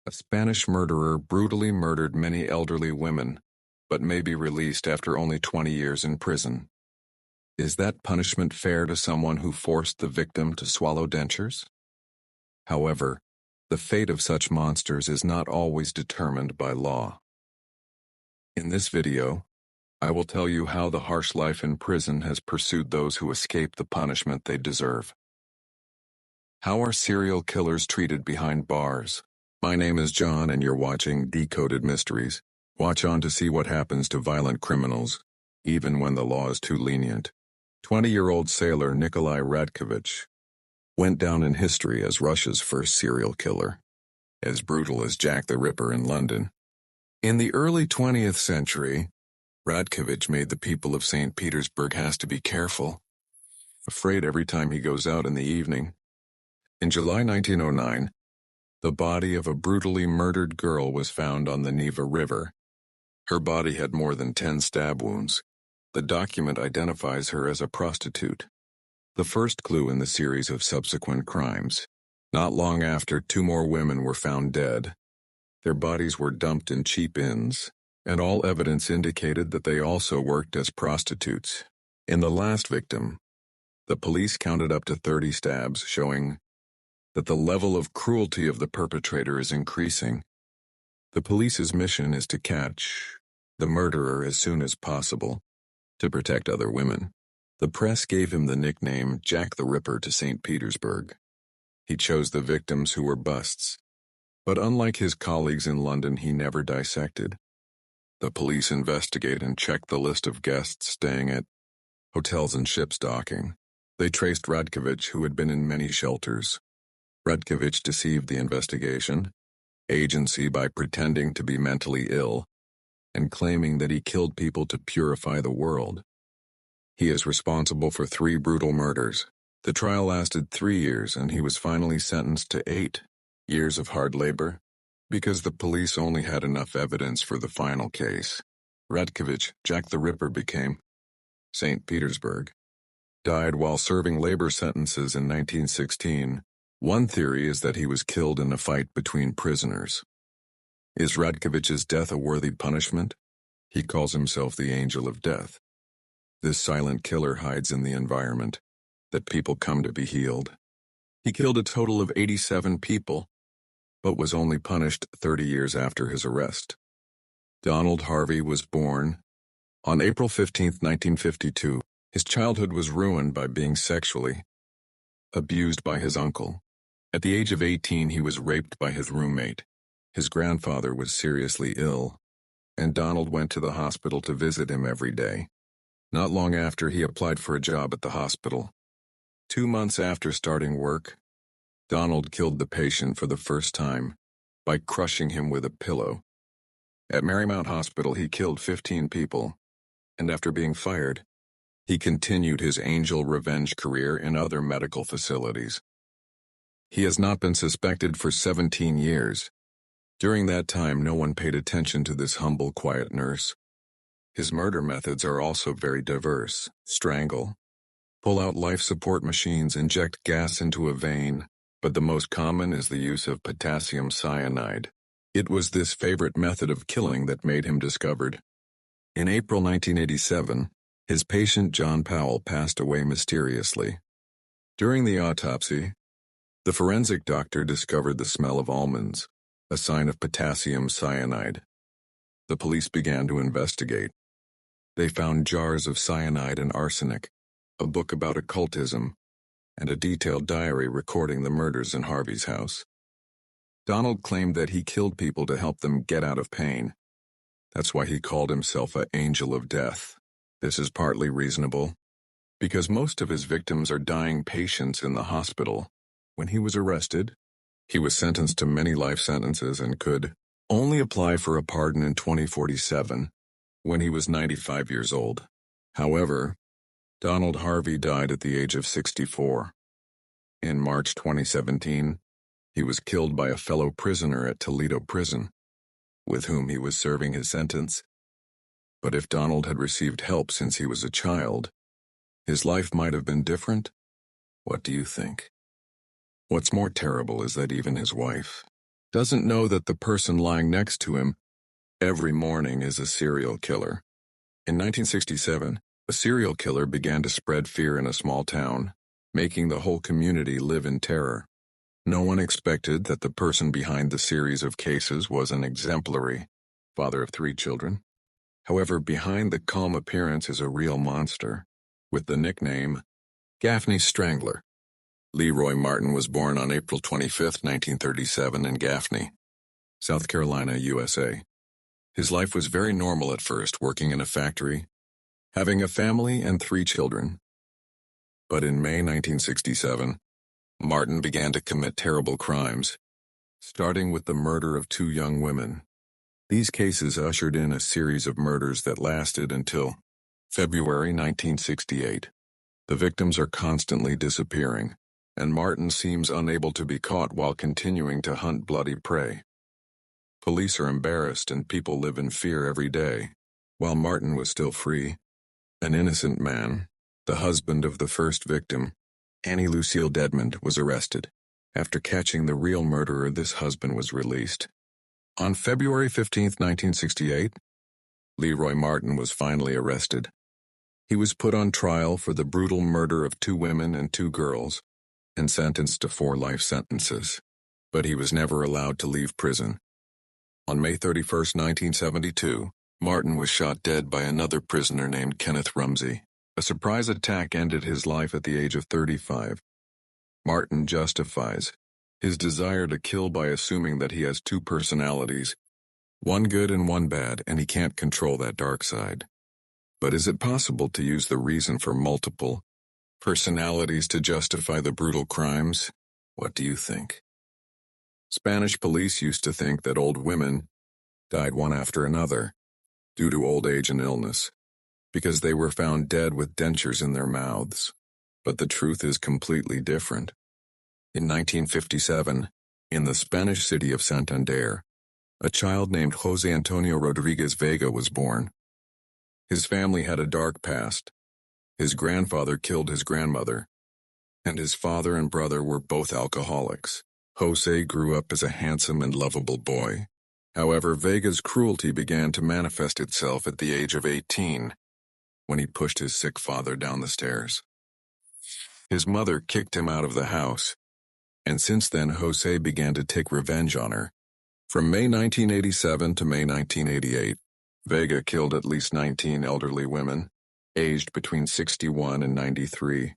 A Spanish murderer brutally murdered many elderly women, but may be released after only 20 years in prison. Is that punishment fair to someone who forced the victim to swallow dentures? However, the fate of such monsters is not always determined by law. In this video, I will tell you how the harsh life in prison has pursued those who escape the punishment they deserve. How are serial killers treated behind bars? My name is John and you're watching Decoded Mysteries. Watch on to see what happens to violent criminals, even when the law is too lenient. 20-year-old sailor Nikolai Radkovich went down in history as Russia's first serial killer, as brutal as Jack the Ripper in London. In the early 20th century, Radkovich made the people of St. Petersburg has to be careful, afraid every time he goes out in the evening. In July 1909, the body of a brutally murdered girl was found on the Neva River. Her body had more than 10 stab wounds. The document identifies her as a prostitute, the first clue in the series of subsequent crimes. Not long after, 2 more women were found dead. Their bodies were dumped in cheap inns, and all evidence indicated that they also worked as prostitutes. In the last victim, the police counted up to 30 stabs, showing that the level of cruelty of the perpetrator is increasing. The police's mission is to catch the murderer as soon as possible, to protect other women. The press gave him the nickname Jack the Ripper to St. Petersburg. He chose the victims who were busts. But unlike his colleagues in London, he never dissected. The police investigate and check the list of guests staying at hotels and ships docking. They traced Radkovich, who had been in many shelters. Radkovich deceived the investigation agency by pretending to be mentally ill and claiming that he killed people to purify the world. He is responsible for 3 brutal murders. The trial lasted 3 years and he was finally sentenced to 8 years of hard labor because the police only had enough evidence for the final case. Radkovich, Jack the Ripper, became St. Petersburg. Died while serving labor sentences in 1916. One theory is that he was killed in a fight between prisoners. Is Radkovich's death a worthy punishment? He calls himself the Angel of Death. This silent killer hides in the environment that people come to be healed. He killed a total of 87 people, but was only punished 30 years after his arrest. Donald Harvey was born on April 15, 1952. His childhood was ruined by being sexually abused by his uncle. At the age of 18, he was raped by his roommate. His grandfather was seriously ill, and Donald went to the hospital to visit him every day. Not long after, he applied for a job at the hospital. 2 months after starting work, Donald killed the patient for the first time by crushing him with a pillow. At Marymount Hospital, he killed 15 people, and after being fired, he continued his angel revenge career in other medical facilities. He has not been suspected for 17 years. During that time, no one paid attention to this humble, quiet nurse. His murder methods are also very diverse. Strangle, pull out life support machines, inject gas into a vein, but the most common is the use of potassium cyanide. It was this favorite method of killing that made him discovered. In April 1987, his patient John Powell passed away mysteriously. During the autopsy, the forensic doctor discovered the smell of almonds, a sign of potassium cyanide. The police began to investigate. They found jars of cyanide and arsenic, a book about occultism, and a detailed diary recording the murders in Harvey's house. Donald claimed that he killed people to help them get out of pain. That's why he called himself an Angel of Death. This is partly reasonable, because most of his victims are dying patients in the hospital. When he was arrested, he was sentenced to many life sentences and could only apply for a pardon in 2047, when he was 95 years old. However, Donald Harvey died at the age of 64. In March 2017, he was killed by a fellow prisoner at Toledo Prison, with whom he was serving his sentence. But if Donald had received help since he was a child, his life might have been different. What do you think? What's more terrible is that even his wife, doesn't know that the person lying next to him every morning is a serial killer. In 1967, a serial killer began to spread fear in a small town, making the whole community live in terror. No one expected that the person behind the series of cases was an exemplary father of 3 children. However, behind the calm appearance is a real monster, with the nickname Gaffney Strangler. Leroy Martin was born on April 25, 1937 in Gaffney, South Carolina, USA. His life was very normal at first, working in a factory, having a family and 3 children. But in May 1967, Martin began to commit terrible crimes, starting with the murder of 2 young women. These cases ushered in a series of murders that lasted until February 1968. The victims are constantly disappearing, and Martin seems unable to be caught while continuing to hunt bloody prey. Police are embarrassed and people live in fear every day. While Martin was still free, an innocent man, the husband of the first victim, Annie Lucille Dedmond, was arrested. After catching the real murderer, this husband was released. On February 15, 1968, Leroy Martin was finally arrested. He was put on trial for the brutal murder of 2 women and 2 girls and sentenced to 4 life sentences. But he was never allowed to leave prison. On May 31, 1972, Martin was shot dead by another prisoner named Kenneth Rumsey. A surprise attack ended his life at the age of 35. Martin justifies his desire to kill by assuming that he has 2 personalities, one good and one bad, and he can't control that dark side. But is it possible to use the reason for multiple personalities to justify the brutal crimes? What do you think? Spanish police used to think that old women died one after another due to old age and illness, because they were found dead with dentures in their mouths. But the truth is completely different. In 1957, in the Spanish city of Santander, a child named Jose Antonio Rodriguez Vega was born. His family had a dark past. His grandfather killed his grandmother, and his father and brother were both alcoholics. Jose grew up as a handsome and lovable boy. However, Vega's cruelty began to manifest itself at the age of 18, when he pushed his sick father down the stairs. His mother kicked him out of the house, and since then Jose began to take revenge on her. From May 1987 to May 1988, Vega killed at least 19 elderly women, aged between 61 and 93.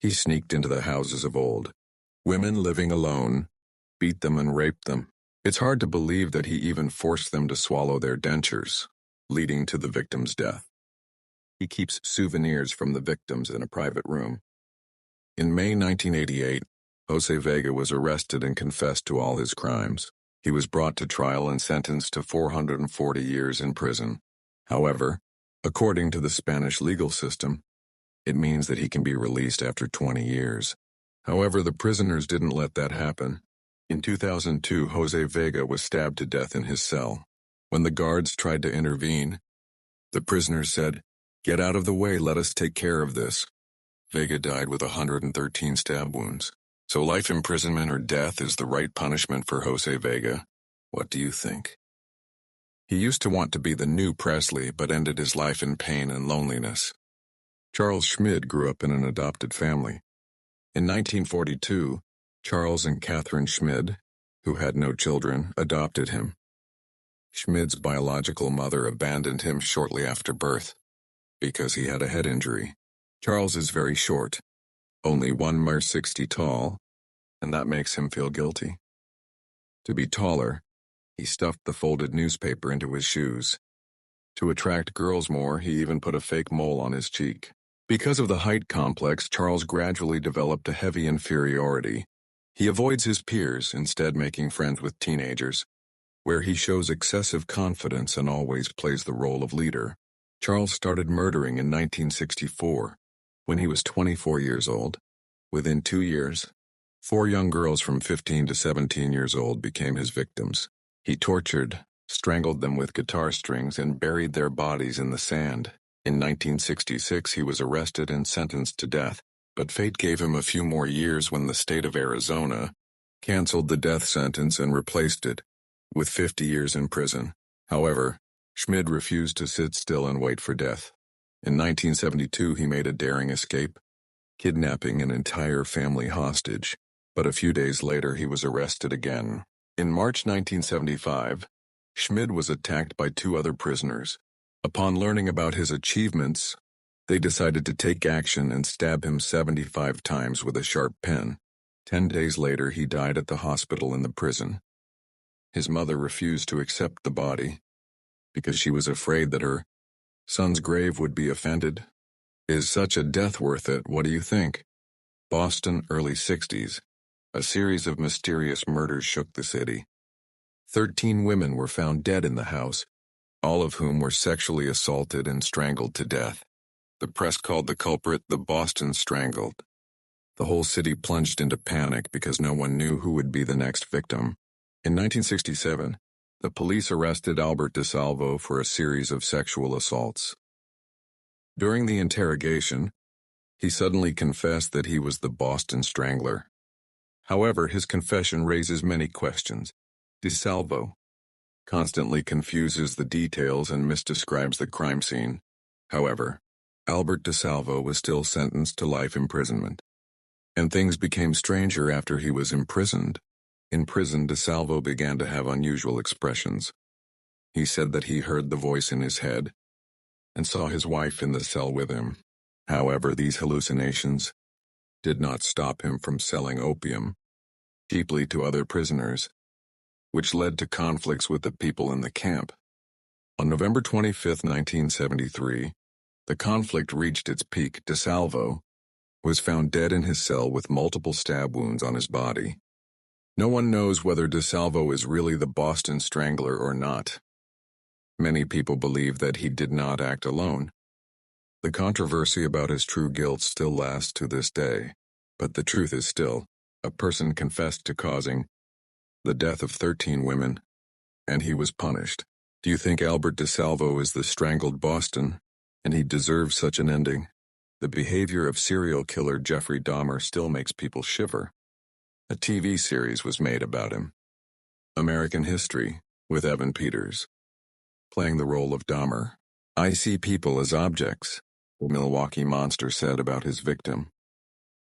He sneaked into the houses of old women living alone, beat them and raped them. It's hard to believe that he even forced them to swallow their dentures, leading to the victim's death. He keeps souvenirs from the victims in a private room. In May 1988, Jose Vega was arrested and confessed to all his crimes. He was brought to trial and sentenced to 440 years in prison. However, according to the Spanish legal system, it means that he can be released after 20 years. However, the prisoners didn't let that happen. In 2002, Jose Vega was stabbed to death in his cell. When the guards tried to intervene, the prisoners said, "Get out of the way, let us take care of this." Vega died with 113 stab wounds. So life imprisonment or death is the right punishment for Jose Vega. What do you think? He used to want to be the new Presley, but ended his life in pain and loneliness. Charles Schmid grew up in an adopted family. In 1942, Charles and Catherine Schmid, who had no children, adopted him. Schmid's biological mother abandoned him shortly after birth because he had a head injury. Charles is very short, only 1 meter 60 tall, and that makes him feel guilty. To be taller, he stuffed the folded newspaper into his shoes. To attract girls more, he even put a fake mole on his cheek. Because of the height complex, Charles gradually developed a heavy inferiority. He avoids his peers, instead making friends with teenagers, where he shows excessive confidence and always plays the role of leader. Charles started murdering in 1964, when he was 24 years old. Within 2 years, 4 young girls from 15 to 17 years old became his victims. He tortured, strangled them with guitar strings, and buried their bodies in the sand. In 1966, he was arrested and sentenced to death, but fate gave him a few more years when the state of Arizona canceled the death sentence and replaced it with 50 years in prison. However, Schmid refused to sit still and wait for death. In 1972, he made a daring escape, kidnapping an entire family hostage, but a few days later he was arrested again. In March 1975, Schmid was attacked by two other prisoners. Upon learning about his achievements, they decided to take action and stab him 75 times with a sharp pen. 10 days later, he died at the hospital in the prison. His mother refused to accept the body because she was afraid that her son's grave would be offended. Is such a death worth it? What do you think? Boston, early 60s. A series of mysterious murders shook the city. 13 women were found dead in the house, all of whom were sexually assaulted and strangled to death. The press called the culprit the Boston Strangled. The whole city plunged into panic because no one knew who would be the next victim. In 1967, the police arrested Albert DeSalvo for a series of sexual assaults. During the interrogation, he suddenly confessed that he was the Boston Strangler. However, his confession raises many questions. DeSalvo constantly confuses the details and misdescribes the crime scene. However, Albert DeSalvo was still sentenced to life imprisonment. And things became stranger after he was imprisoned. In prison, DeSalvo began to have unusual expressions. He said that he heard the voice in his head and saw his wife in the cell with him. However, these hallucinations did not stop him from selling opium cheaply to other prisoners, which led to conflicts with the people in the camp. On November 25, 1973, the conflict reached its peak. DeSalvo was found dead in his cell with multiple stab wounds on his body. No one knows whether DeSalvo is really the Boston Strangler or not. Many people believe that he did not act alone. The controversy about his true guilt still lasts to this day, but the truth is still, a person confessed to causing the death of 13 women, and he was punished. Do you think Albert DeSalvo is the strangled Boston, and he deserves such an ending? The behavior of serial killer Jeffrey Dahmer still makes people shiver. A TV series was made about him. American History, with Evan Peters playing the role of Dahmer. I see people as objects, the Milwaukee Monster said about his victim.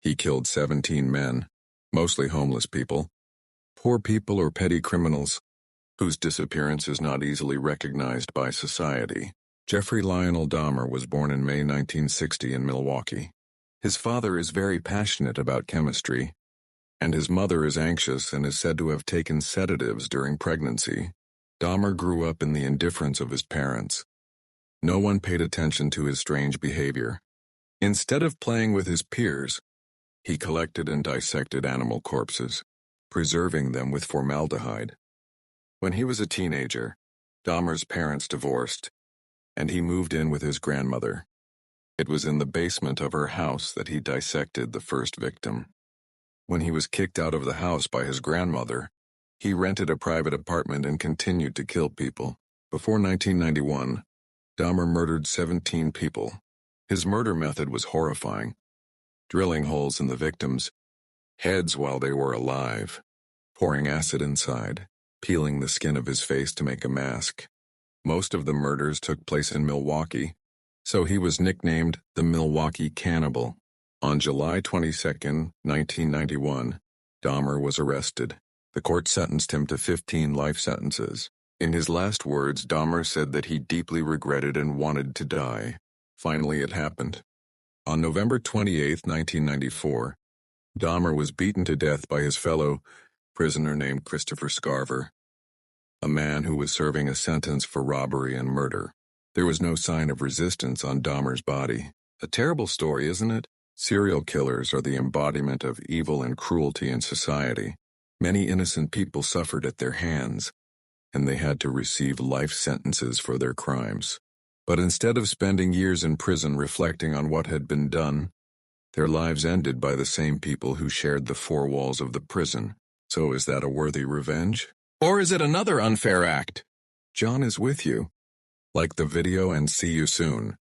He killed 17 men, mostly homeless people, poor people or petty criminals, whose disappearance is not easily recognized by society. Jeffrey Lionel Dahmer was born in May 1960 in Milwaukee. His father is very passionate about chemistry, and his mother is anxious and is said to have taken sedatives during pregnancy. Dahmer grew up in the indifference of his parents. No one paid attention to his strange behavior. Instead of playing with his peers, he collected and dissected animal corpses, preserving them with formaldehyde. When he was a teenager, Dahmer's parents divorced, and he moved in with his grandmother. It was in the basement of her house that he dissected the first victim. When he was kicked out of the house by his grandmother, he rented a private apartment and continued to kill people. Before 1991, Dahmer murdered 17 people. His murder method was horrifying, drilling holes in the victims' heads while they were alive, pouring acid inside, peeling the skin of his face to make a mask. Most of the murders took place in Milwaukee, so he was nicknamed the Milwaukee Cannibal. On July 22, 1991, Dahmer was arrested. The court sentenced him to 15 life sentences. In his last words, Dahmer said that he deeply regretted and wanted to die. Finally, it happened. On November 28, 1994, Dahmer was beaten to death by his fellow prisoner named Christopher Scarver, a man who was serving a sentence for robbery and murder. There was no sign of resistance on Dahmer's body. A terrible story, isn't it? Serial killers are the embodiment of evil and cruelty in society. Many innocent people suffered at their hands, and they had to receive life sentences for their crimes. But instead of spending years in prison reflecting on what had been done, their lives ended by the same people who shared the four walls of the prison. So is that a worthy revenge? Or is it another unfair act? John is with you. Like the video and see you soon.